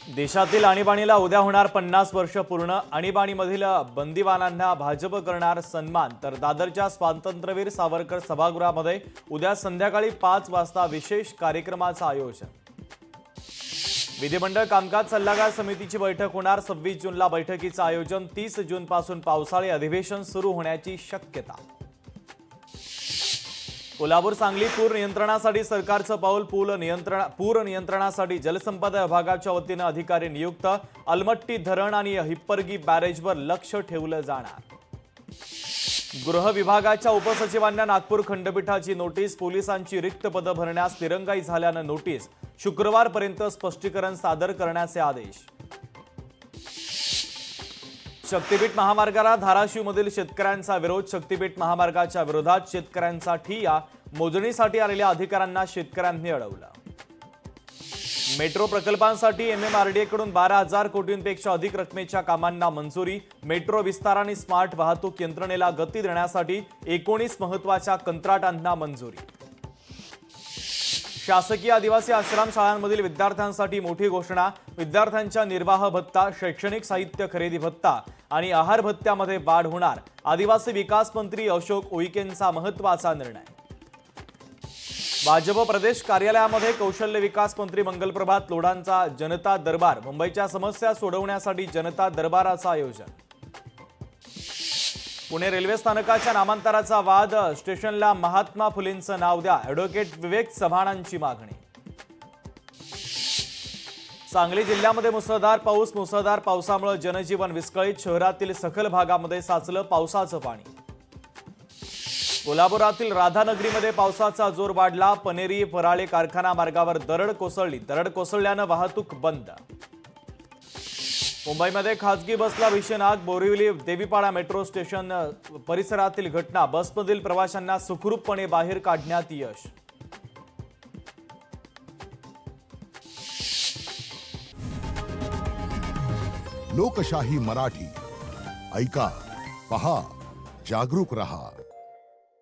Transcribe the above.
देशातील आणीबाणीला उद्या होणार 50 वर्ष पूर्ण। आणीबाणीमधील बंदीवानांना भाजप करणार सन्मान। तर दादरच्या स्वातंत्र्यवीर सावरकर सभागृहामध्ये उद्या संध्याकाळी 5 वाजता विशेष कार्यक्रमाचं आयोजन। विधिमंडळ कामकाज सल्लागार समितीची बैठक होणार। 26 जूनला बैठकीचं आयोजन। 30 जूनपासून पावसाळी अधिवेशन सुरू होण्याची शक्यता। कोल्हापूर सांगली पूर नियंत्रणासाठी सरकारचं पाऊल। पूर नियंत्रणासाठी जलसंपदा विभागाच्या वतीने अधिकारी नियुक्त। अलमट्टी धरण आणि हिप्परगी बॅरेजवर लक्ष ठेवलं जाणार। गृह विभागाच्या उपसचिवांना नागपूर खंडपीठाची नोटीस। पोलिसांची रिक्त पदं भरण्यास दिरंगाई झाल्यानं नोटीस। शुक्रवारपर्यंत स्पष्टीकरण सादर करण्याचे आदेश। शक्तीपीठ महामार्गाला धाराशिवमधील शेतकऱ्यांचा विरोध। शक्तीपीठ महामार्गाच्या विरोधात शेतकऱ्यांचा ठिय्या। मोजणीसाठी आलेल्या अधिकाऱ्यांना शेतकऱ्यांनी अडवलं। मेट्रो प्रकल्पांसाठी MMRDA कडून 12,000 कोटींपेक्षा अधिक रकमेच्या कामांना मंजुरी। मेट्रो विस्तार आणि स्मार्ट वाहतूक यंत्रणेला गती देण्यासाठी 19 महत्त्वाच्या कंत्राटांना मंजुरी। शासकीय आदिवासी आश्रम शाळांमधील विद्यार्थ्यांसाठी मोठी घोषणा। विद्यार्थ्यांच्या निर्वाह भत्ता, शैक्षणिक साहित्य खरेदी भत्ता आणि आहार भत्त्यामध्ये वाढ होणार। आदिवासी विकास मंत्री अशोक उईकेंचा महत्त्वाचा निर्णय। भाजप प्रदेश कार्यालयामध्ये कौशल्य विकास मंत्री मंगलप्रभात लोढांचा जनता दरबार। मुंबईच्या समस्या सोडवण्यासाठी जनता दरबाराचं आयोजन। पुणे रेल्वे स्थानकाच्या नामांतराचा वाद। स्टेशनला महात्मा फुलेंचं नाव द्या। ॲडव्होकेट विवेक चव्हाणांची मागणी। सांगली जिल्ह्यामध्ये मुसळधार पाऊस। मुसळधार पावसामुळे जनजीवन विस्कळीत। शहरातील सखल भागामध्ये साचलं पावसाचं पाणी। कोल्हापुरातील राधानगरीमध्ये पावसाचा जोर वाढला। पनेरी पराळे कारखाना मार्गावर दरड कोसळली। दरड कोसळल्यानं वाहतूक बंद। मुंबईमध्ये खासगी बसला भीषण आग। बोरिवली देवीपाडा मेट्रो स्टेशन परिसरातील घटना। बसमधील प्रवाशांना सुखरूपपणे बाहेर काढण्यात यश। लोकशाही मराठी ऐका, पहा, जागरूक रहा।